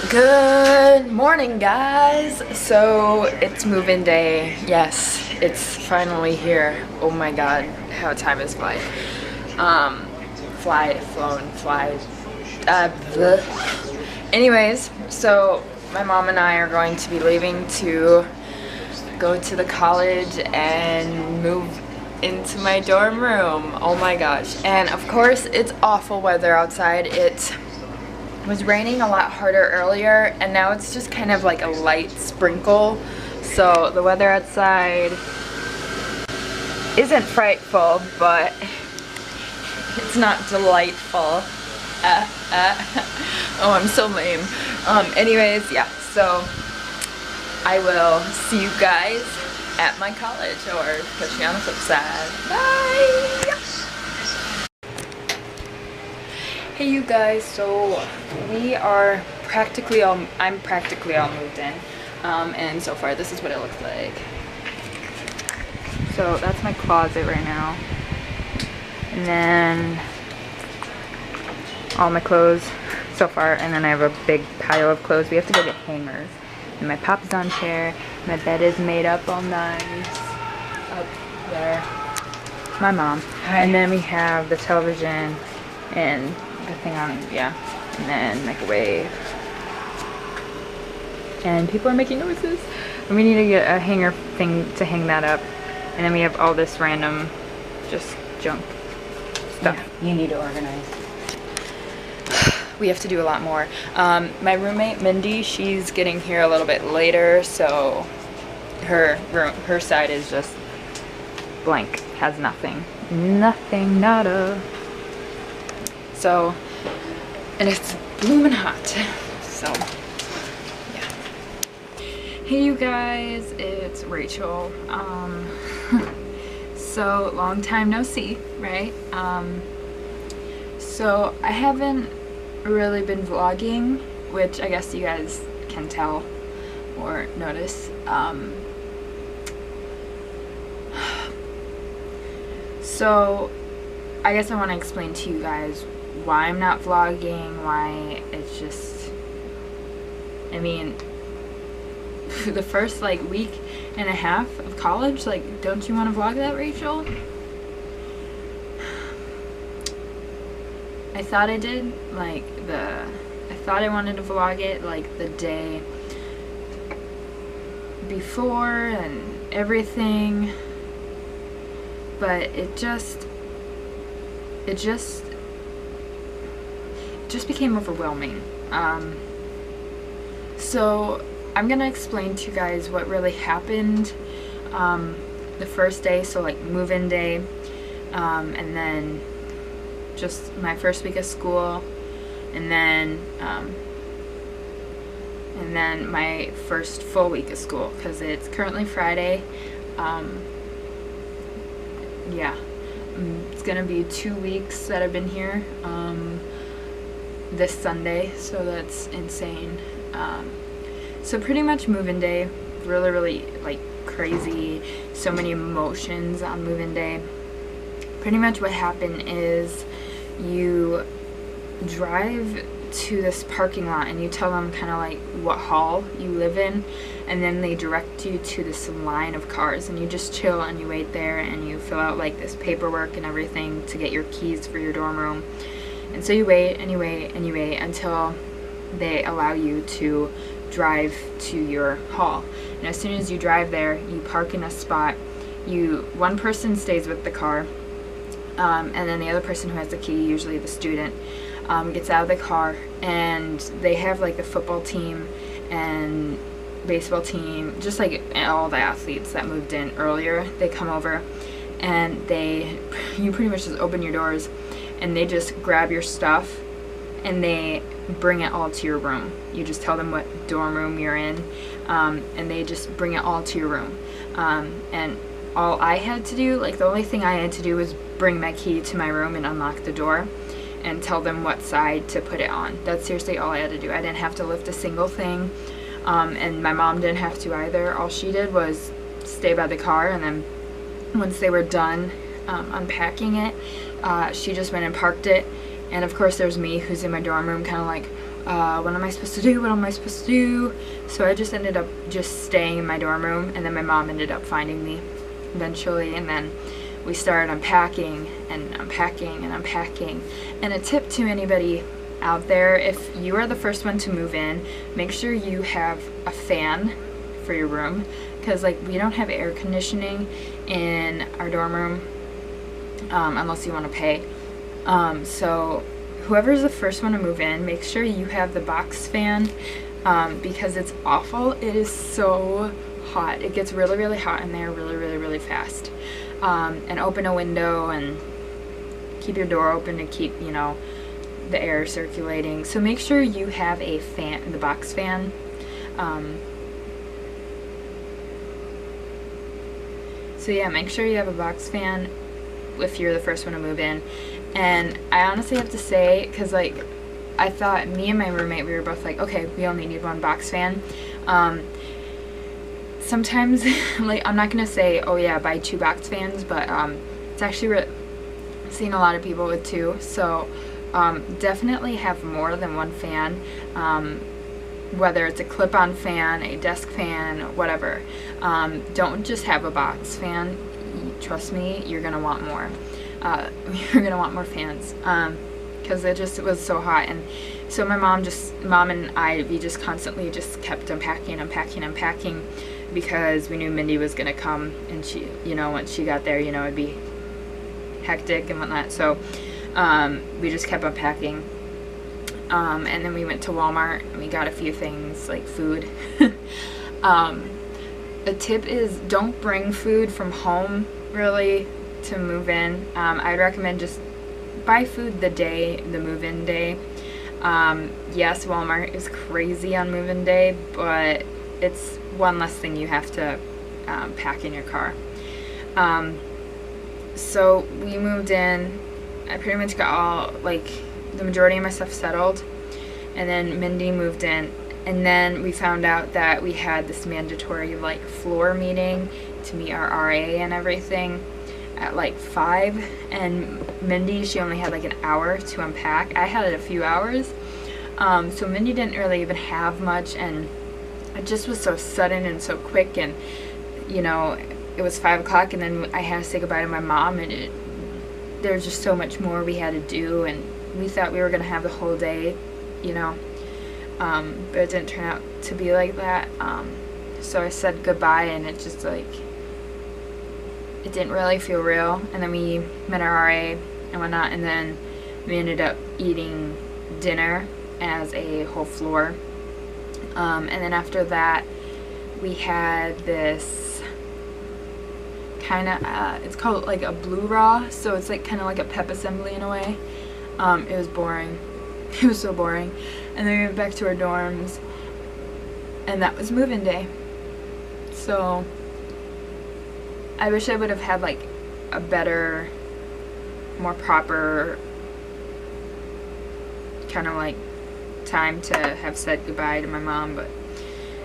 Good morning, guys. So it's move-in day. Yes, it's finally here. Oh my god, how time is flying. Anyways, so my mom and I are going to be leaving to go to the college and move into my dorm room. Oh my gosh. And of course, it's awful weather outside. It was raining a lot harder earlier, and now it's just kind of like a light sprinkle. So the weather outside isn't frightful, but it's not delightful. Oh, I'm so lame. Anyways, yeah, so I will see you guys at my college, or catch me on the flip side. Bye! Hey you guys, so we are practically all, I'm practically all moved in, and so far this is what it looks like. So that's my closet right now, and then all my clothes so far, and then I have a big pile of clothes. We have to go get hangers, and my Papa's chair, my bed is made up all nice, up there, my mom. Hi. And then we have the television, and the thing on, yeah, and then microwave, and people are making noises, and we need to get a hanger thing to hang that up, and then we have all this random just junk stuff. Yeah, you need to organize. We have to do a lot more. My roommate Mindy, she's getting here a little bit later, so her side is just blank, has nothing, nada. So, and it's blooming hot, so, yeah. Hey you guys, it's Rachel. So, long time no see, right? So, I haven't really been vlogging, which I guess you guys can tell or notice. So, I guess I want to explain to you guys why I'm not vlogging, why it's just, I mean, the first like week and a half of college, like, don't you want to vlog that, Rachel? I thought I did, like, I thought I wanted to vlog it like the day before and everything, but it just became overwhelming. So I'm gonna explain to you guys what really happened the first day, so like move-in day, and then just my first week of school, and then my first full week of school, because it's currently Friday. Yeah. It's gonna be 2 weeks that I've been here, this Sunday, so that's insane. So pretty much move-in day, really like crazy, so many emotions on move-in day. Pretty much what happened is you drive to this parking lot and you tell them kind of like what hall you live in, and then they direct you to this line of cars, and you just chill and you wait there and you fill out like this paperwork and everything to get your keys for your dorm room. And so you wait and you wait and you wait until they allow you to drive to your hall. And as soon as you drive there, you park in a spot. One person stays with the car, and then the other person who has the key, usually the student, gets out of the car, and they have like the football team and baseball team, just like all the athletes that moved in earlier. They come over and you pretty much just open your doors and they just grab your stuff and they bring it all to your room. You just tell them what dorm room you're in, and they just bring it all to your room. And all I had to do, like the only thing I had to do was bring my key to my room and unlock the door and tell them what side to put it on. That's seriously all I had to do. I didn't have to lift a single thing, and my mom didn't have to either. All she did was stay by the car, and then once they were done unpacking it, she just went and parked it. And of course there's me, who's in my dorm room, kind of like, what am I supposed to do? What am I supposed to do? So I just ended up just staying in my dorm room, and then my mom ended up finding me eventually, and then we started unpacking and unpacking and unpacking. And a tip to anybody out there, if you are the first one to move in, make sure you have a fan for your room, because like we don't have air conditioning in our dorm room unless you want to pay. So whoever's the first one to move in, make sure you have the box fan, because it's awful. It is so hot. It gets really, really hot in there really, really, really fast. And open a window and keep your door open to keep, you know, the air circulating. So make sure you have a fan, the box fan. So yeah, make sure you have a box fan if you're the first one to move in. And I honestly have to say, because like I thought, me and my roommate, we were both like, okay, we only need one box fan. Sometimes, like, I'm not gonna say, oh yeah, buy 2 box fans, but it's actually seen a lot of people with 2. So definitely have more than one fan, whether it's a clip-on fan, a desk fan, whatever. Don't just have a box fan. Trust me, you're gonna want more. You're gonna want more fans, because it was so hot. And so my mom and I, we just constantly just kept unpacking, because we knew Mindy was gonna come, and she, you know, once she got there, you know, it'd be hectic and whatnot. So we just kept unpacking, and then we went to Walmart and we got a few things like food. A tip is don't bring food from home really to move in. I'd recommend just buy food the move-in day. Yes, Walmart is crazy on move-in day, but it's one less thing you have to pack in your car. So we moved in. I pretty much got all, like, the majority of my stuff settled, and then Mindy moved in, and then we found out that we had this mandatory like floor meeting to meet our RA and everything at like 5, and Mindy, she only had like an hour to unpack. I had a few hours, so Mindy didn't really even have much, and it just was so sudden and so quick. And you know, it was 5 o'clock, and then I had to say goodbye to my mom, and there's just so much more we had to do, and we thought we were gonna have the whole day, you know, but it didn't turn out to be like that. So I said goodbye, and it just like, it didn't really feel real. And then we met our RA and whatnot, and then we ended up eating dinner as a whole floor. And then after that, we had this kind of, it's called like a blue raw, so it's like kind of like a pep assembly in a way. It was boring. It was so boring. And then we went back to our dorms, and that was move-in day. So I wish I would have had like a better, more proper kind of like time to have said goodbye to my mom, but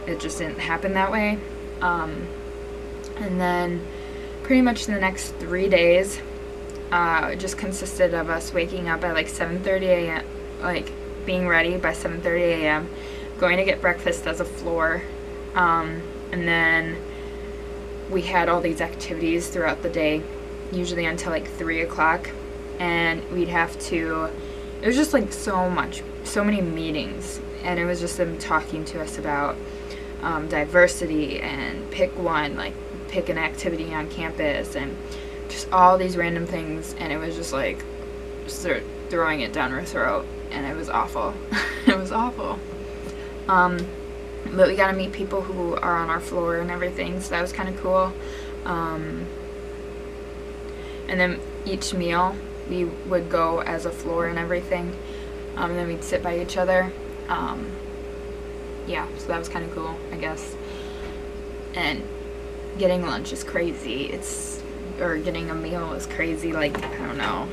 it just didn't happen that way. And then pretty much the next 3 days it just consisted of us waking up at like 7:30 a.m. like being ready by 7:30 a.m. going to get breakfast as a floor, and then we had all these activities throughout the day, usually until like 3 o'clock, and we'd have to, it was just like so many meetings, and it was just them talking to us about diversity and pick an activity on campus, and just all these random things, and it was just like start throwing it down our throat, and it was awful. It was awful. But we got to meet people who are on our floor and everything, so that was kind of cool. And then each meal we would go as a floor and everything, and then we'd sit by each other. Yeah, so that was kind of cool, I guess. And getting lunch is crazy. Or getting a meal is crazy. Like, I don't know,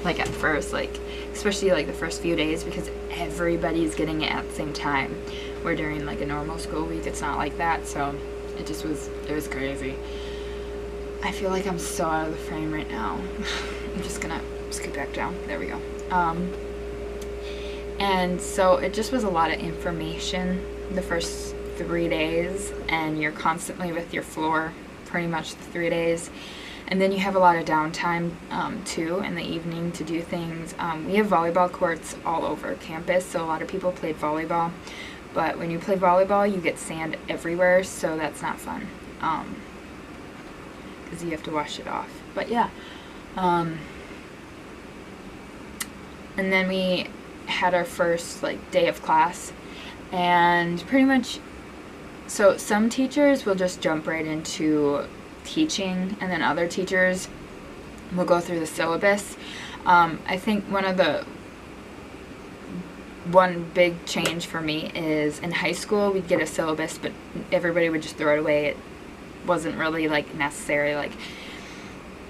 like at first, like especially like the first few days, because everybody's getting it at the same time, where during like a normal school week it's not like that. So it was crazy. I feel like I'm so out of the frame right now. I'm just gonna scoot back down. There we go. And so it just was a lot of information the first 3 days, and you're constantly with your floor pretty much the 3 days. And then you have a lot of downtime too in the evening to do things. We have volleyball courts all over campus, so a lot of people played volleyball. But when you play volleyball, you get sand everywhere, so that's not fun. Because you have to wash it off. But yeah. And then we had our first like day of class, and pretty much, so some teachers will just jump right into teaching, and then other teachers will go through the syllabus. I think one big change for me is in high school we'd get a syllabus, but everybody would just throw it away. It wasn't really like necessary, like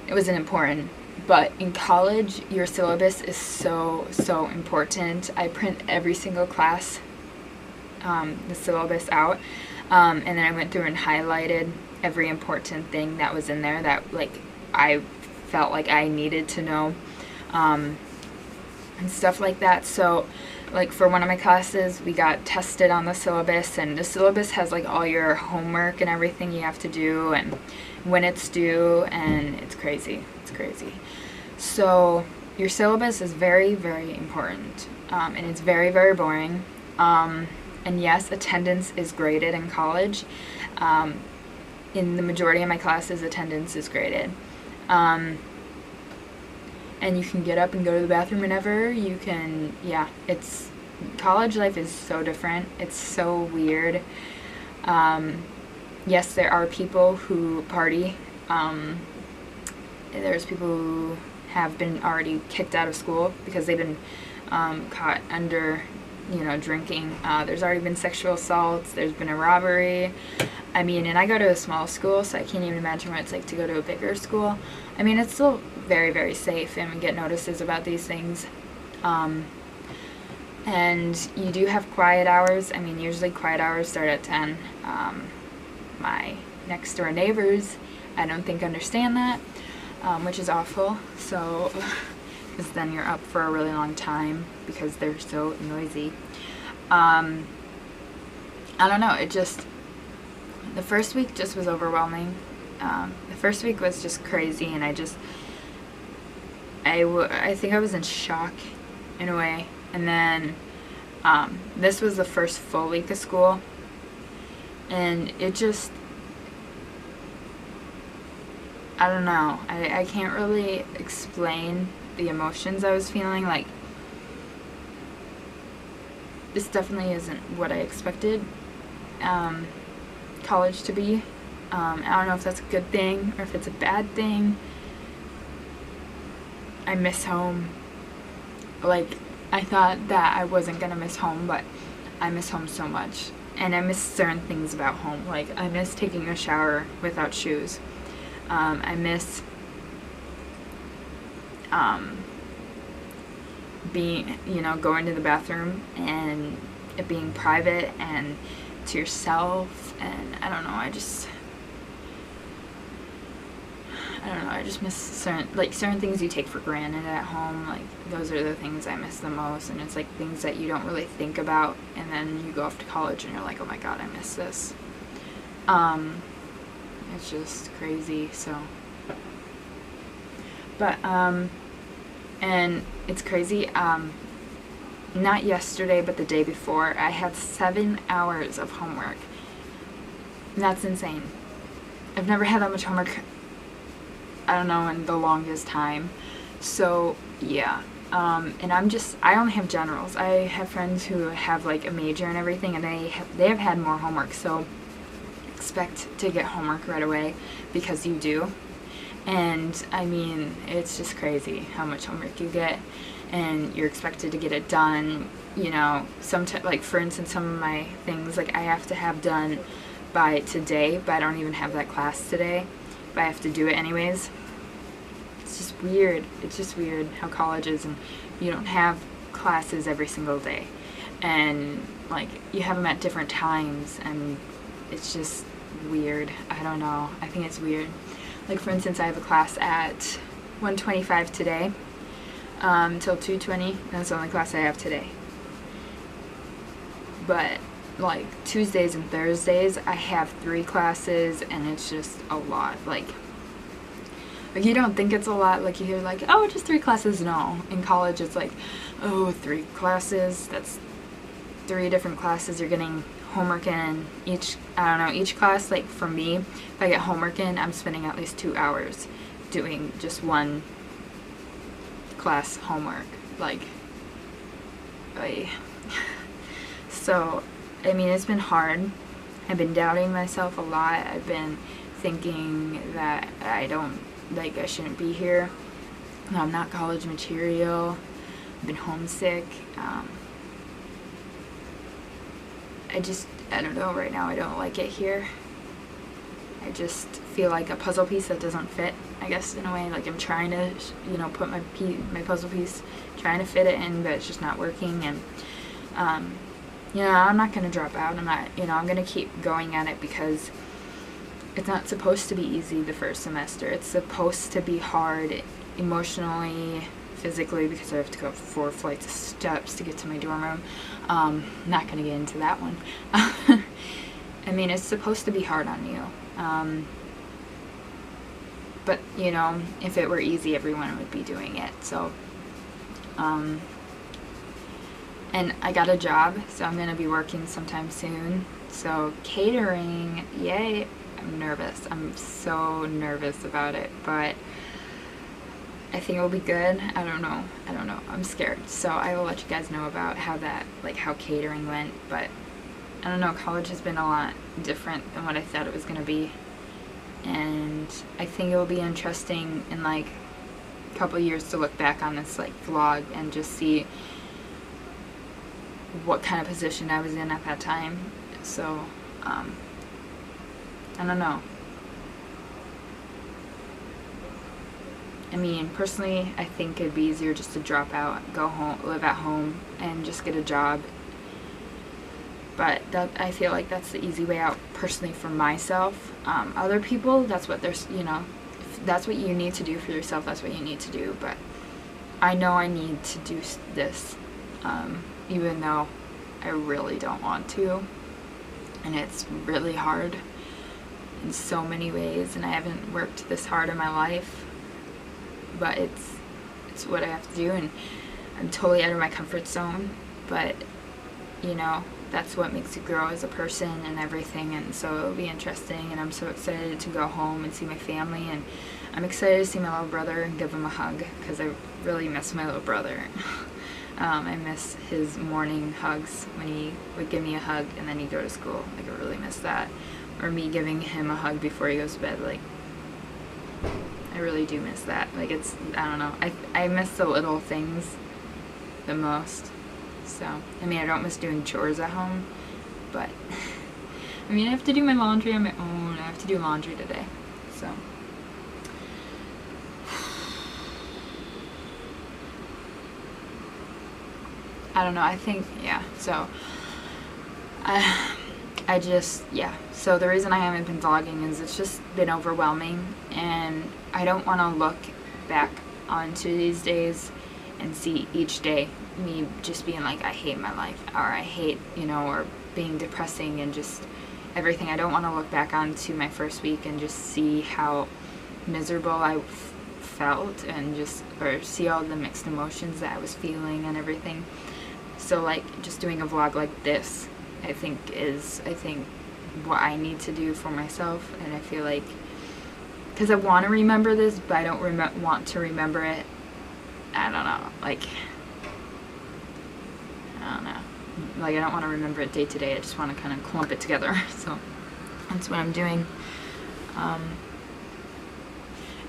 it wasn't important. But in college, your syllabus is so important. I print every single class the syllabus out, and then I went through and highlighted every important thing that was in there that like I felt like I needed to know, and stuff like that. So like for one of my classes, we got tested on the syllabus, and the syllabus has like all your homework and everything you have to do and when it's due, and it's crazy. It's crazy. So your syllabus is very important, and it's very boring. And yes, attendance is graded in college. In the majority of my classes, attendance is graded. And you can get up and go to the bathroom whenever you can. Yeah, college life is so different. It's so weird. Yes, there are people who party. There's people who have been already kicked out of school because they've been caught under, drinking. There's already been sexual assaults. There's been a robbery. I mean, and I go to a small school, so I can't even imagine what it's like to go to a bigger school. I mean, it's still very safe, and we get notices about these things. And you do have quiet hours. I mean, usually quiet hours start at 10. My next door neighbors, I don't think understand that, which is awful. So, because then you're up for a really long time because they're so noisy. I don't know, the first week just was overwhelming. The first week was just crazy, and I think I was in shock in a way. And then this was the first full week of school, and it just, I don't know, I can't really explain the emotions I was feeling. Like, this definitely isn't what I expected college to be. I don't know if that's a good thing or if it's a bad thing. I miss home. Like, I thought that I wasn't gonna miss home, but I miss home so much. And I miss certain things about home. Like, I miss taking a shower without shoes. I miss being, going to the bathroom and it being private and to yourself. And I don't know, I just miss certain things you take for granted at home. Like, those are the things I miss the most, and it's like things that you don't really think about, and then you go off to college and you're like, oh my god, I miss this. It's just crazy. So, but and it's crazy, not yesterday but the day before, I had 7 hours of homework. That's insane. I've never had that much homework, I don't know, in the longest time. So yeah, and I only have generals. I have friends who have like a major and everything, and they have had more homework. So expect to get homework right away, because you do. And I mean, it's just crazy how much homework you get, and you're expected to get it done. Like, for instance, some of my things, like, I have to have done by today, but I don't even have that class today, but I have to do it anyways. It's just weird. It's just weird how college is, and you don't have classes every single day, and like, you have them at different times, and it's just weird. I don't know. I think it's weird. Like, for instance, I have a class at 1:25 today, till 2:20. That's the only class I have today. but like Tuesdays and Thursdays I have 3 classes, and it's just a lot. Like you don't think it's a lot, like you hear like, oh, just 3 classes. No, in college it's like, oh, 3 classes, that's 3 different classes you're getting homework in. Each, I don't know, each class, like for me, if I get homework in, I'm spending at least 2 hours doing just one class homework. Like so I mean, it's been hard. I've been doubting myself a lot. I've been thinking that I shouldn't be here. No, I'm not college material. I've been homesick. I don't know, right now I don't like it here. I just feel like a puzzle piece that doesn't fit, I guess, in a way. Like I'm trying to, you know, put my puzzle piece, trying to fit it in, but it's just not working. And you know, I'm not going to drop out. I'm not, you know, I'm going to keep going at it, because it's not supposed to be easy the first semester. It's supposed to be hard emotionally, physically, because I have to go up 4 flights of steps to get to my dorm room. Not going to get into that one. I mean, it's supposed to be hard on you. But, you know, if it were easy, everyone would be doing it. So, and I got a job, so I'm going to be working sometime soon. So catering, yay. I'm nervous. I'm so nervous about it, but I think it'll be good. I don't know. I'm scared. So I will let you guys know about how catering went, but I don't know. College has been a lot different than what I thought it was going to be. And I think it will be interesting in like a couple of years to look back on this like vlog and just see what kind of position I was in at that time. So I don't know. I mean, personally, I think it'd be easier just to drop out, go home, live at home, and just get a job. But I feel like that's the easy way out, personally, for myself. Other people, that's what they're, you know, if that's what you need to do for yourself, that's what you need to do. But I know I need to do this, even though I really don't want to. And it's really hard in so many ways, and I haven't worked this hard in my life. But it's what I have to do, and I'm totally out of my comfort zone, but you know, that's what makes you grow as a person and everything. And so it'll be interesting, and I'm so excited to go home and see my family, and I'm excited to see my little brother and give him a hug, because I really miss my little brother. I miss his morning hugs when he would give me a hug and then he'd go to school. Like, I really miss that. Or me giving him a hug before he goes to bed. Like, I really do miss that. Like, it's, I don't know. I miss the little things the most. So, I mean, I don't miss doing chores at home, but I mean, I have to do my laundry on my own. I have to do laundry today. So, I don't know. I think, yeah. So, I just, yeah. So the reason I haven't been vlogging is it's just been overwhelming, and I don't want to look back onto these days and see each day me just being like, I hate my life, or I hate, you know, or being depressing and just everything. I don't want to look back onto my first week and just see how miserable I felt, and just, or see all the mixed emotions that I was feeling and everything. So like, just doing a vlog like this, I think what I need to do for myself. And I feel like, because I want to remember this, but I don't want to remember it, I don't know, like, I don't know, like, I don't want to remember it day to day. I just want to kind of clump it together. So that's what I'm doing. And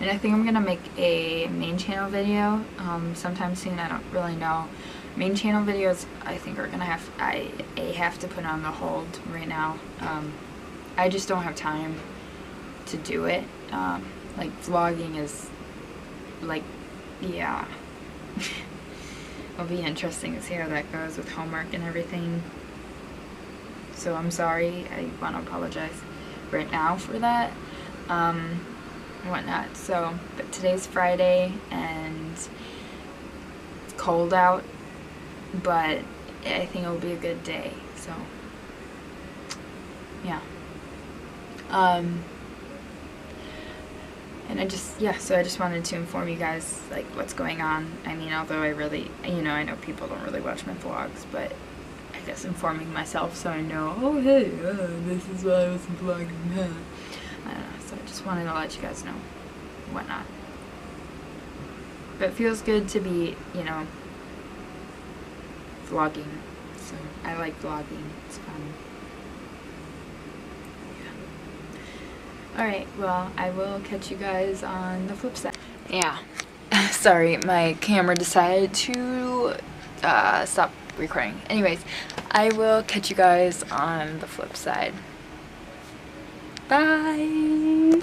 I think I'm gonna make a main channel video sometime soon. I don't really know. Main channel videos, I think, are gonna I have to put on the hold right now. I just don't have time to do it. Like, vlogging is, like, yeah. It'll be interesting to see how that goes with homework and everything. So I'm sorry. I want to apologize right now for that. And whatnot. So, but today's Friday, and it's cold out, but I think it'll be a good day. So yeah. And I just wanted to inform you guys, like, what's going on. I mean, although I really, you know, I know people don't really watch my vlogs, but I guess informing myself so I know, oh, hey, this is why I wasn't vlogging. I don't know, so I just wanted to let you guys know whatnot. But it feels good to be, you know, vlogging. So I like vlogging. It's fun. Alright, well, I will catch you guys on the flip side. Yeah. Sorry, my camera decided to stop recording. Anyways, I will catch you guys on the flip side. Bye!